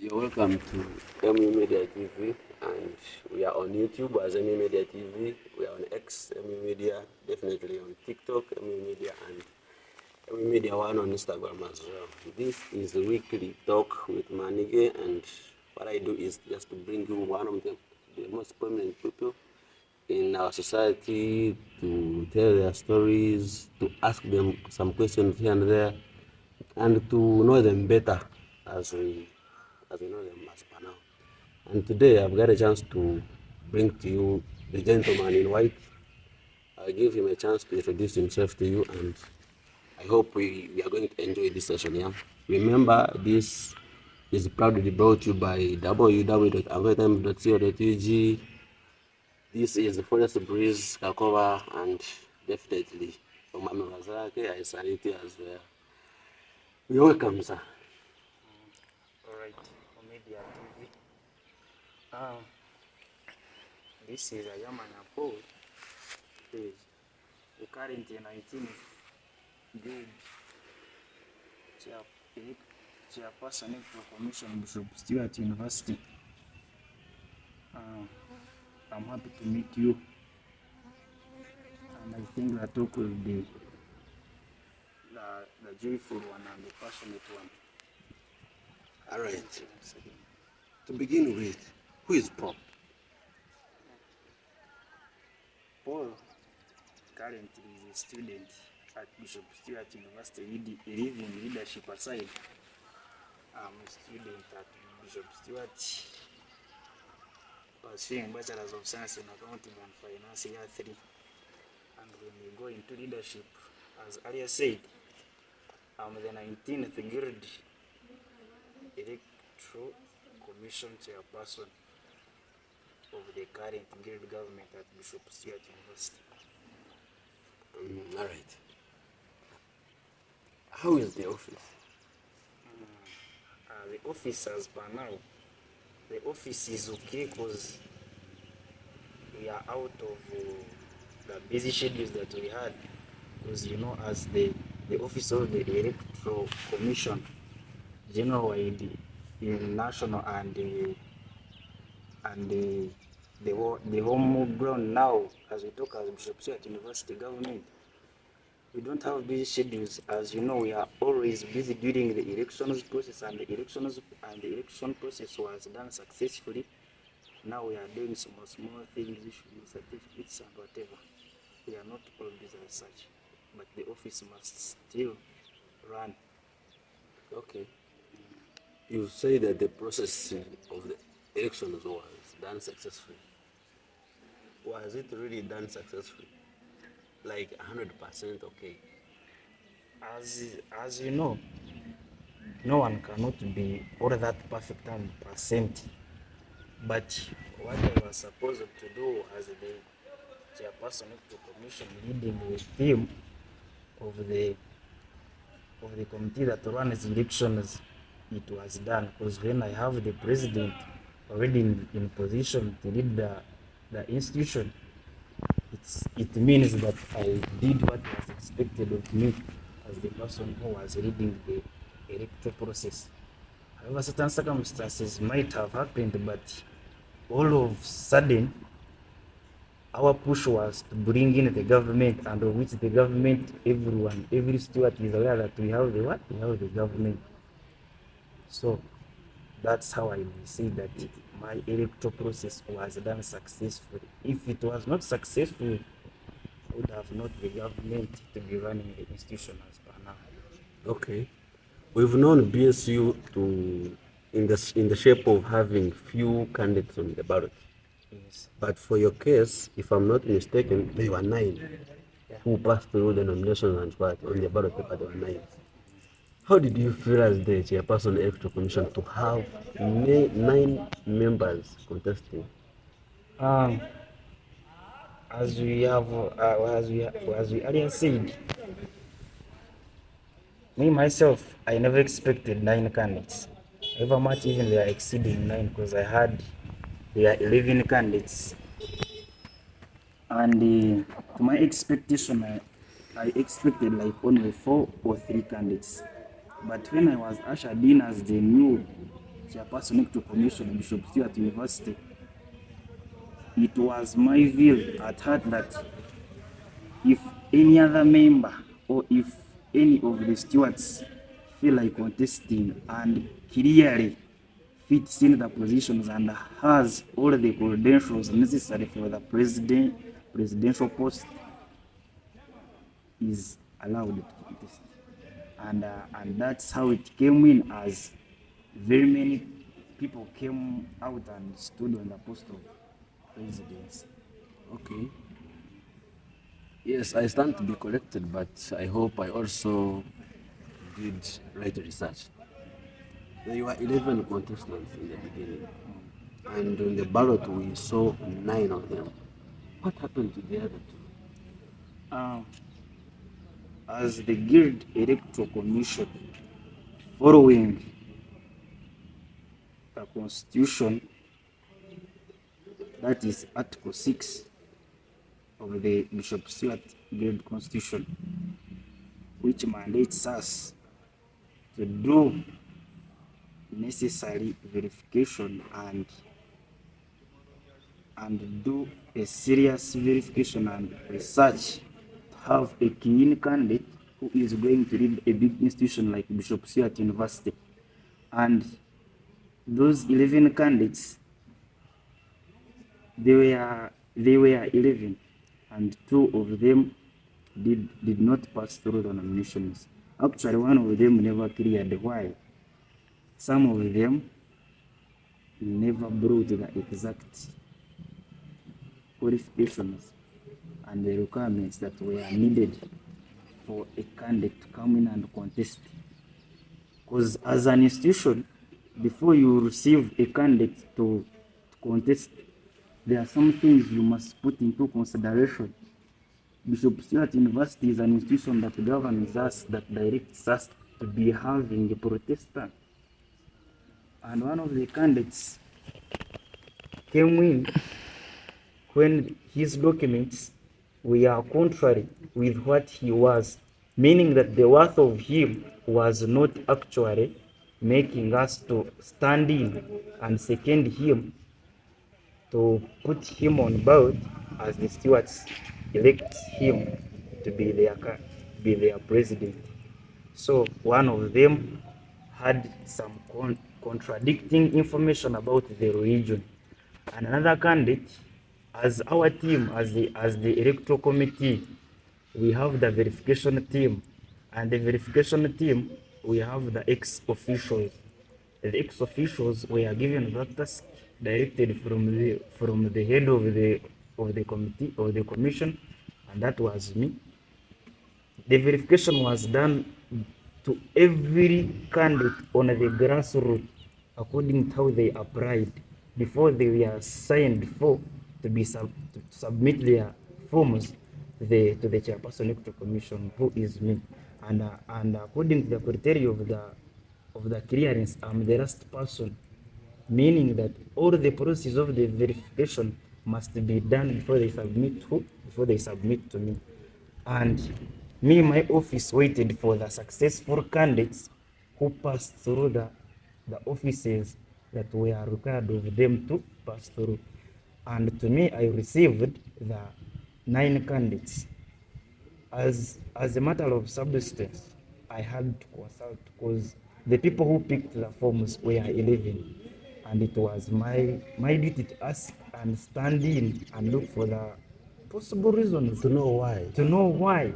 You're welcome to Media TV, and we are on YouTube as Media TV. We are on X, Media, definitely on TikTok, Media, and Media One on Instagram as well. This is a weekly talk with Manige, and what I do is just to bring you one of the most prominent people in our society to tell their stories, to ask them some questions here and there, and to know them better as we as we know them as per now. And today I've got a chance to bring to you the gentleman in white. I'll give him a chance to introduce himself to you, and I hope we are going to enjoy this session. Yeah. Remember, this is proudly brought to you by www.avatam.co.ug. This is the Forest Breeze Kakova, and definitely from Mamazake, I salute you as well. You're welcome, sir. All right, mediaTv. Um, this is a Yaman Paul. The current 19th grade chairperson of the Commission, Bishop Stewart University. I'm happy to meet you, and I think the talk will be the joyful one and the passionate one. All right. To begin with, who is Paul? Paul currently is a student at Bishop Stewart University, leaving leadership aside. I'm a student at Bishop Stewart, pursuing Bachelor's of Science in Accounting and Finance year 3. And when we go into leadership, as earlier said, I'm the 19th grade electoral commission chairperson of the current grade government at Bishop Stewart University. All right. How is the office? The office as per now, the office is okay because we are out of the busy schedules that we had. Because as the office of the electoral commission, general-wide, in national and the home ground now, as we talk as Bishop Stewart University government, we don't have busy schedules. As you know, we are always busy during the elections process, and the election process was done successfully. Now we are doing some small things, issuing certificates and whatever. We are not all busy as such, but the office must still run. Okay. You say that the process of the elections was done successfully. Was it really done successfully? Like 100% okay? As you know, no one cannot be all that perfect 100%. But what I was supposed to do as the chairperson of the commission, leading the team of the committee that runs elections, it was done. Because when I have the president already in position to lead the institution, it means that I did what was expected of me as the person who was leading the electoral process. However, certain circumstances might have happened, but all of a sudden, our push was to bring in the government, and of which the government, every steward is aware that we have the what? We have the government. So that's how I will say that my electoral process was done successfully. If it was not successful, I would have not the government to be running the institution as per now. Okay. We've known BSU in the shape of having few candidates on the ballot. Yes. But for your case, if I'm not mistaken, there were 9 who passed through the nominations and what on the ballot paper there were 9. How did you feel as the chairperson of the electoral commission to have 9 members contesting? Um, as we earlier said, me myself, I never expected 9 candidates. However much even they are exceeding 9, because I had there are 11 candidates. And to my expectation, I expected like only 4 or 3 candidates. But when I was ushered in as the new chairperson electoral commission, Bishop Stewart University, it was my view at heart that if any other member or if any of the stewards feel like contesting and clearly fits in the positions and has all the credentials necessary for the presidential post, is allowed to contest. And that's how it came in, as very many people came out and stood on the post of presidency. Okay. Yes, I stand to be corrected, but I hope I also did right research. There were 11 contestants in the beginning, and on the ballot we saw 9 of them. What happened to the other 2? As the Guild Electoral Commission, following the Constitution, that is Article 6 of the Bishop Stewart Guild Constitution, which mandates us to do necessary verification and do a serious verification and research to have a clean candidate who is going to lead a big institution like Bishop Stewart University. And those 11 candidates, they were 11, and 2 of them did not pass through the nominations. Actually, 1 of them never cleared. Why? Some of them never brought the exact qualifications and the requirements that were needed for a candidate to come in and contest. Because as an institution, before you receive a candidate to contest, there are some things you must put into consideration. Bishop Stewart University is an institution that governs us, that directs us to be having a Protestant. And one of the candidates came in when his documents were contrary with what he was, meaning that the worth of him was not actually making us to stand in and second him to put him on board as the stewards elect him to be their president. So one of them had some contradicting information about the religion, and another candidate, as our team, as the electoral committee, we have the verification team, and the verification team, we have the ex-officials. The ex-officials were given that task directed from the head of the committee, or the commission, and that was me. The verification was done to every candidate on the grassroots according to how they applied before they were signed for to submit their forms to the chairperson electoral commission, who is me, and according to the criteria of the clearance, I'm the last person, meaning that all the process of the verification must be done before they submit to me. And me, my office waited for the successful candidates who passed through the offices that were required of them to pass through. And to me, I received the 9 candidates. As a matter of substance, I had to consult, because the people who picked the forms were 11, and it was my duty to ask and stand in and look for the possible reasons To know why.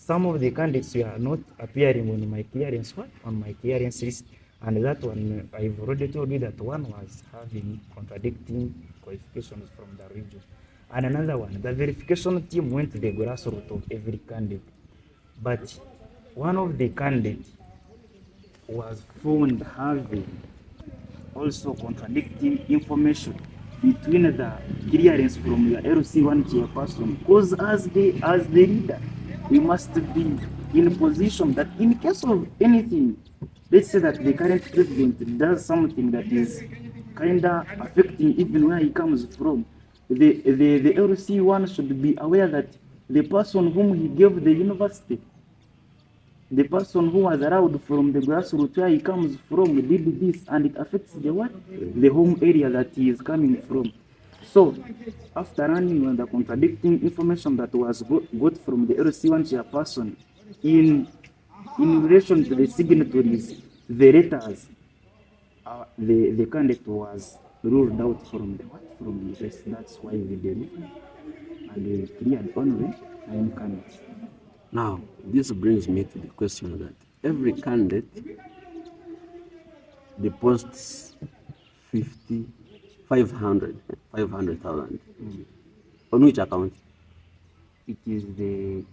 some of the candidates were not appearing on my clearance list, and that one, I've already told you that one was having contradicting qualifications from the region. And another one, the verification team went to the grassroots of every candidate, but one of the candidates was found having also contradicting information between the clearance from the LC1 chairperson, because as the leader, we must be in a position that in case of anything, let's say that the current president does something that is kind of affecting even where he comes from, the LC1 should be aware that the person whom he gave the university, the person who was allowed from the grassroots where he comes from did this, and it affects the what? The home area that he is coming from. So, after running on the contradicting information that was got from the LC1 chairperson in relation to the signatories, the letters, the candidate was ruled out from the what? From the rest. That's why we delivered, and we cleared only 9 candidates. Now, this brings me to the question that every candidate deposits 500,000. On which account? It is the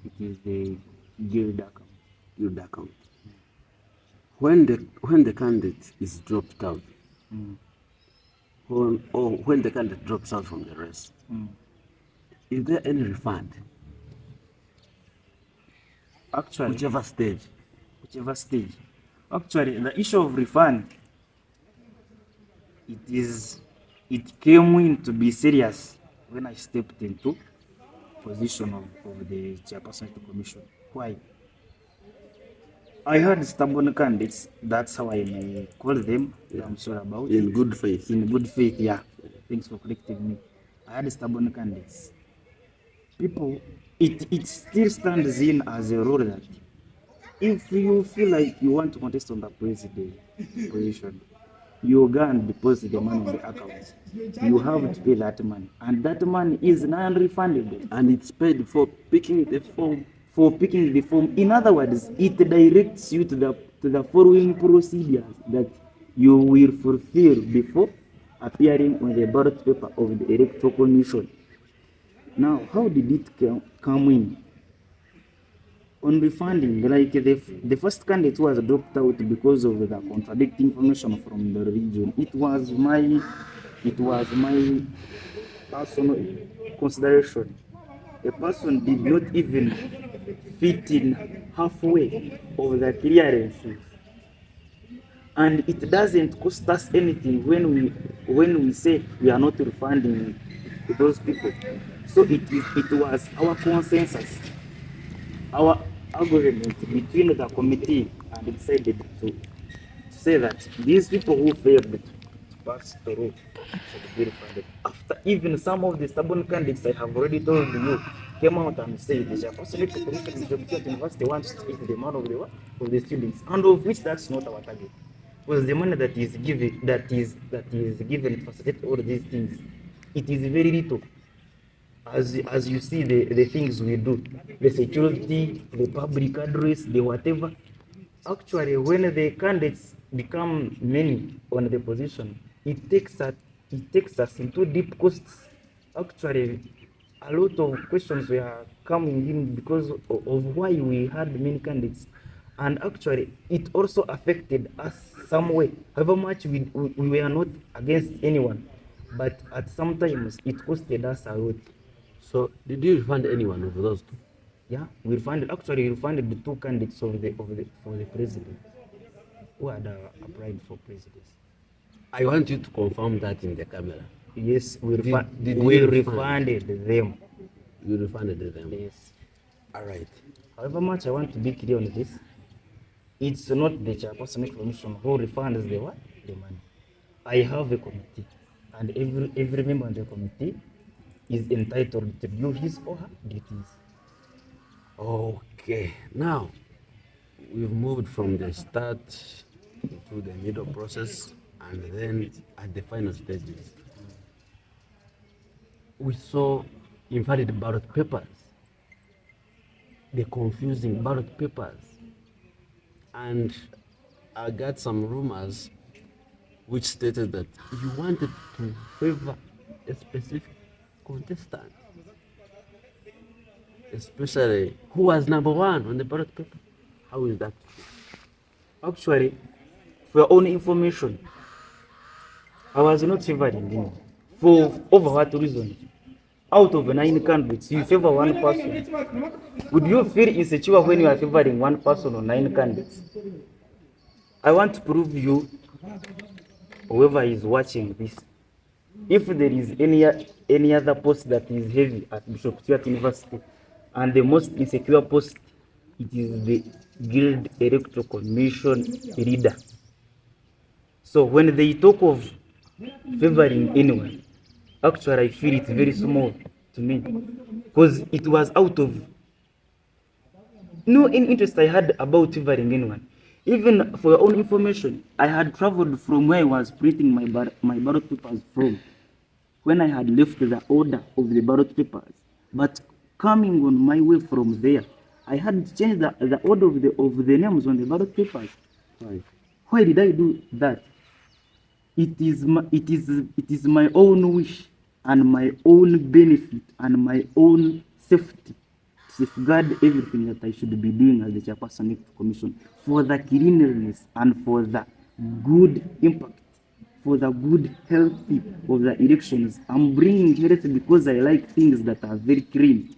guild account. Guild account. When the candidate is dropped out, or when the candidate drops out from the rest, is there any refund? Actually, Whichever stage. Actually, the issue of refund, it came in to be serious when I stepped into position of the chairperson of the commission. Why? I had stubborn candidates. That's how I may call them. Yeah. I'm sure about in good faith. In good faith, yeah. Thanks for correcting me. I had stubborn candidates. People, it still stands in as a rule that if you feel like you want to contest on the president position, you go and deposit the money on the account. You have to pay that money, and that money is non-refundable. And it's paid for picking the form. In other words, it directs you to the following procedures that you will fulfill before appearing on the ballot paper of the electoral commission. Now, how did it come in? On refunding, like the first candidate was dropped out because of the contradicting information from the region. It was my personal consideration. A person did not even fit in halfway of the clearance, and it doesn't cost us anything when we say we are not refunding those people. So it was our consensus, our agreement between the committee, and decided to say that these people who failed to pass through should be refunded. After even some of the stubborn candidates I have already told you came out and said the chairperson of the commission is the university wants to eat the money of the students, and of which that's not our target. Because the money that is given to facilitate all these things, it is very little. As you see the things we do, the security, the public address, the whatever. Actually, when the candidates become many on the position, it takes us into deep costs. Actually, a lot of questions were coming in because of why we had many candidates, and actually it also affected us some way. However much we were not against anyone, but at some times it costed us a lot. So, did you refund anyone of those two? Yeah, we refunded the 2 candidates for the president who had applied for presidency. I want you to confirm that in the camera. Yes, we refunded them. You refunded them? Yes. All right. However much I want to be clear on this, it's not the chairperson commission who refunds the money. I have a committee, and every member of the committee is entitled to do his or her duties. Okay, now we've moved from the start to the middle process, and then at the final stages, we saw invalid ballot papers, the confusing ballot papers, and I got some rumors which stated that you wanted to favor a specific contestant, especially who was number 1 on the ballot paper. How is that true? Actually, for your own information, I was not favoring him. For over what reason? Out of 9 candidates, you favor 1 person. Would you feel insecure when you are favoring 1 person or 9 candidates? I want to prove you, whoever is watching this, if there is any other post that is heavy at Bishop Stewart University, and the most insecure post it is the Guild Electoral Commission leader. So when they talk of favoring anyone, actually I feel it very small to me, because it was out of no any interest I had about favoring anyone. Even for your own information, I had traveled from where I was printing my ballot papers from when I had left the order of the ballot papers. But coming on my way from there, I had changed the order of the names on the ballot papers. Right. Why did I do that? It is my own wish and my own benefit and my own safety to safeguard everything that I should be doing as the chairperson of the commission for the cleanliness and for the good impact, for the good healthy of the elections. I'm bringing health because I like things that are very clean.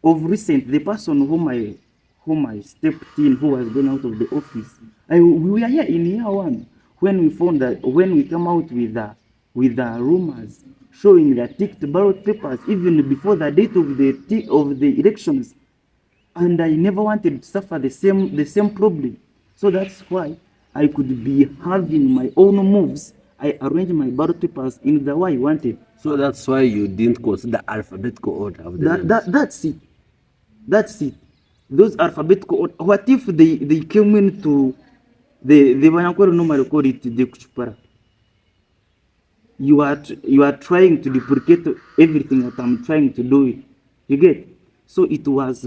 Of recent, the person whom I stepped in, who was going out of the office, we were here in year one when we found that when we come out with the rumors showing the ticked ballot papers even before the date of the elections, and I never wanted to suffer the same problem. So that's why I could be having my own moves. I arranged my ballot papers in the way I wanted. So that's why you didn't consider alphabetical order of the names. That's it. Those alphabetical order. What if they came into the Banyakoro normally call it the Kuchupara? You are trying to duplicate everything that I'm trying to do it. You get? So it was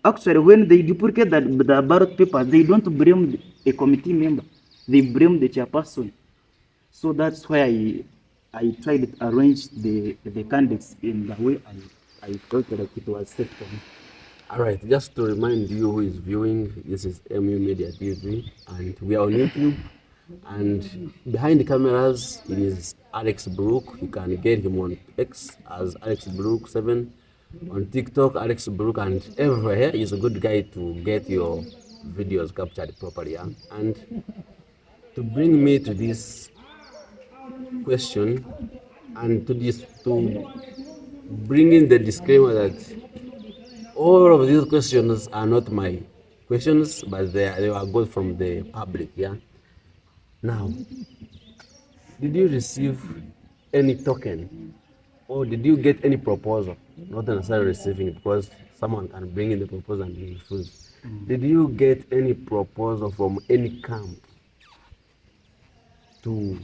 actually when they duplicate the ballot papers, they don't blame a committee member. They blame the chairperson. So that's why I tried to arrange the candidates in the way I felt like it was safe for me. All right, just to remind you who is viewing, this is MU Media TV, and we are on YouTube. And behind the cameras, it is Alex Brook. You can get him on X as Alex Brook 7, on TikTok Alex Brook, and everywhere. He's a good guy to get your videos captured properly. Yeah? And to bring me to this question, and to bring in the disclaimer that all of these questions are not my questions, but they were got from the public. Yeah. Now, did you receive any token, or did you get any proposal? Not necessarily receiving it, because someone can bring in the proposal and you refuse. Did you get any proposal from any camp to,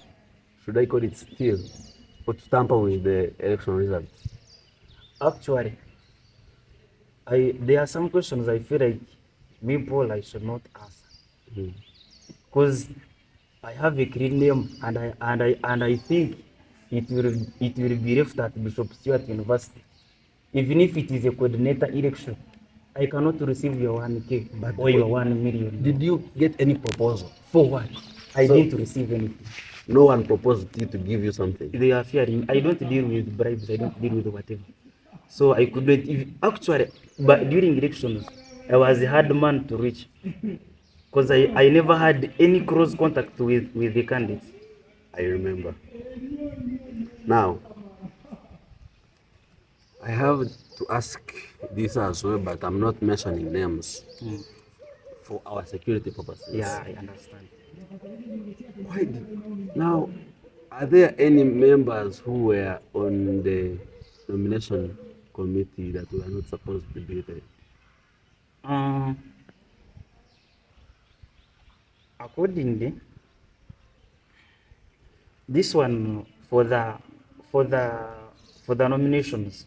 should I call it steal, or to tamper with the election results? Actually, there are some questions I feel like me, Paul, I should not answer, because I have a clean name, and I think it will be left at Bishop Stewart University, even if it is a coordinator election. I cannot receive your 1K or your 1 million. Did you get any proposal? For what? I didn't receive anything. No one proposed to you to give you something. They are fearing. I don't deal with bribes. I don't deal with whatever. So I couldn't actually. But during elections, I was a hard man to reach, because I never had any close contact with the candidates. I remember. Now, I have to ask this as well, but I'm not mentioning names for our security purposes. Yeah, I understand. Now, are there any members who were on the nomination committee that were not supposed to be there? Accordingly, this one for the nominations,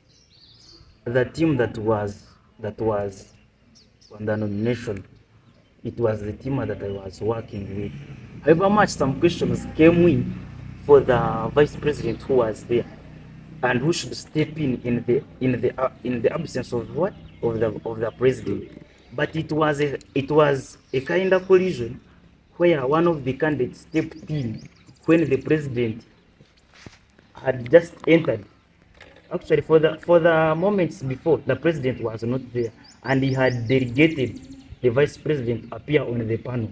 the team that was on the nomination, it was the team that I was working with. However much some questions came in for the vice president who was there and who should step in the absence of what of the president, but it was a kind of collision where one of the candidates stepped in when the president had just entered. Actually, for the moments before, the president was not there, and he had delegated the vice president appear on the panel,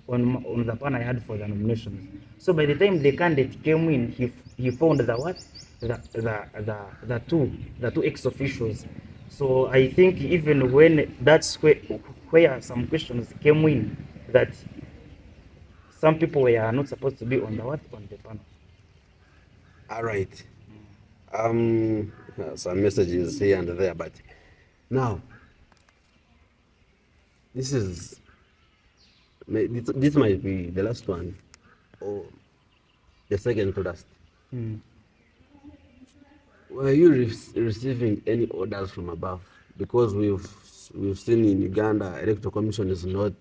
on the panel I had for the nominations. So by the time the candidate came in, he found the two ex officials So I think even when that's where some questions came in, that some people were not supposed to be on the panel. All right. Some messages here and there, but now this is this might be the last one or the second to last. Were you receiving any orders from above? Because we've seen in Uganda, electoral commission is not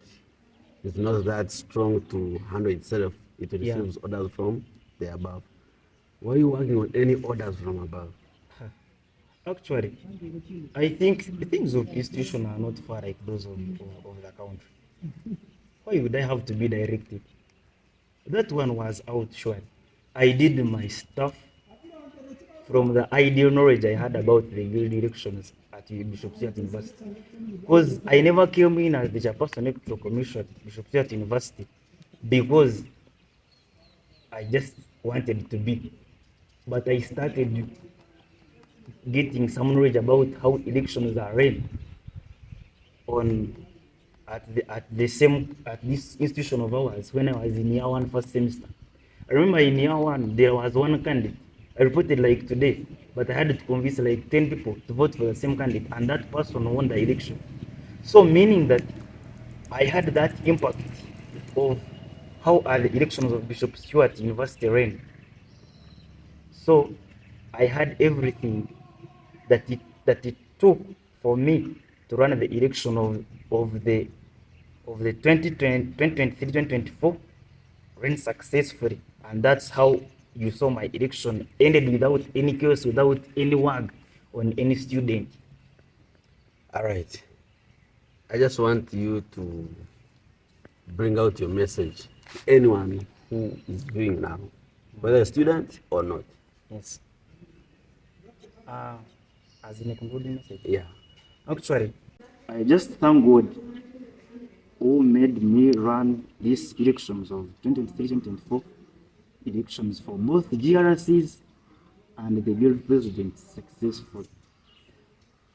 that strong to handle itself. It receives orders from the above. Were you working on any orders from above? Actually, I think the things of institution are not far like those of the country. Why would I have to be directed? That one was out sure. I did my stuff from the ideal knowledge I had about the guild elections at Bishop Siat University. Because I never came in as the chairperson electoral commission at Bishop Siat University because I just wanted to be. But I started getting some knowledge about how elections are run on at this institution of ours when I was in year one first semester. I remember in year one there was one candidate. I reported like today, but I had to convince like 10 people to vote for the same candidate, and that person won the election. So meaning that I had that impact of how are the elections of Bishop Stewart University ran. So I had everything that it took for me to run the election of the 2023-2024 ran successfully, and that's how you saw my election ended without any chaos, without any wag on any student. All right. I just want you to bring out your message to anyone who is doing now, whether a student or not. Yes. As in a concluding message. Yeah. Actually, I just thank God who made me run these elections of 2023-2024 elections for both GRCs and the guild president successful.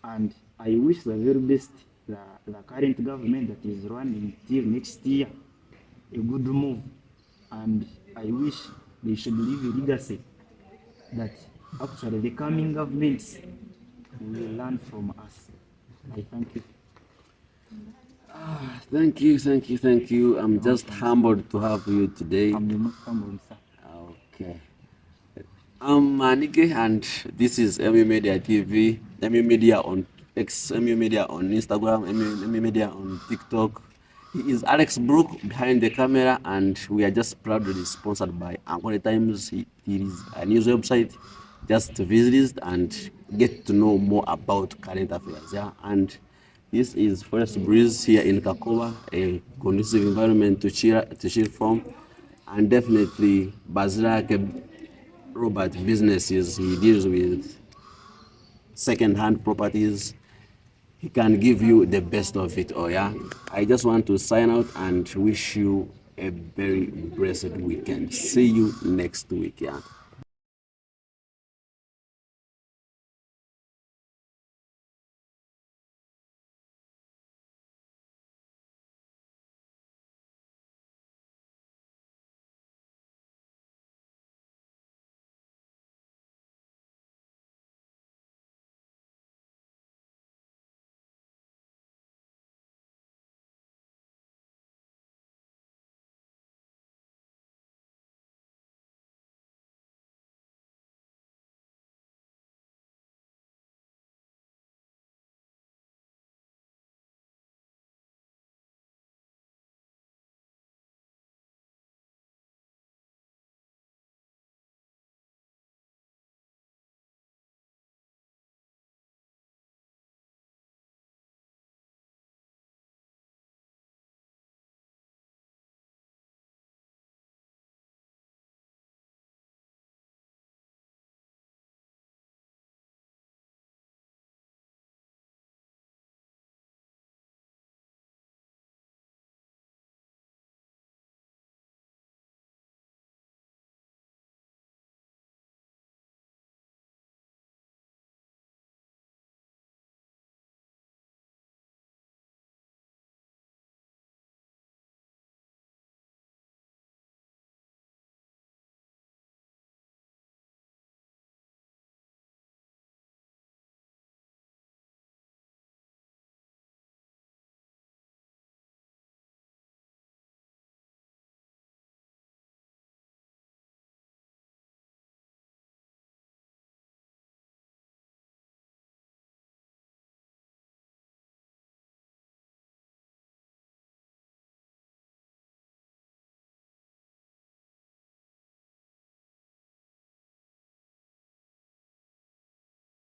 And I wish the very best the current government that is running till next year a good move. And I wish they should leave a legacy that actually the coming governments will learn from us. I thank you. Thank you. I'm just humbled to have you today. I'm the most humble, sir. Okay. I'm Manike, and this is mediaTv, Media on X, Media on Instagram, Media on TikTok. He is Alex Brook behind the camera, and we are just proudly sponsored by Angole Times. It is a news website. Just visit it and get to know more about current affairs. Yeah, and this is Forest Breeze here in Kakoba, a conducive environment to chill from, and definitely Bazilak Robert businesses. He deals with second-hand properties. He can give you the best of it all. Yeah, I just want to sign out and wish you a very blessed weekend. See you next week. Yeah.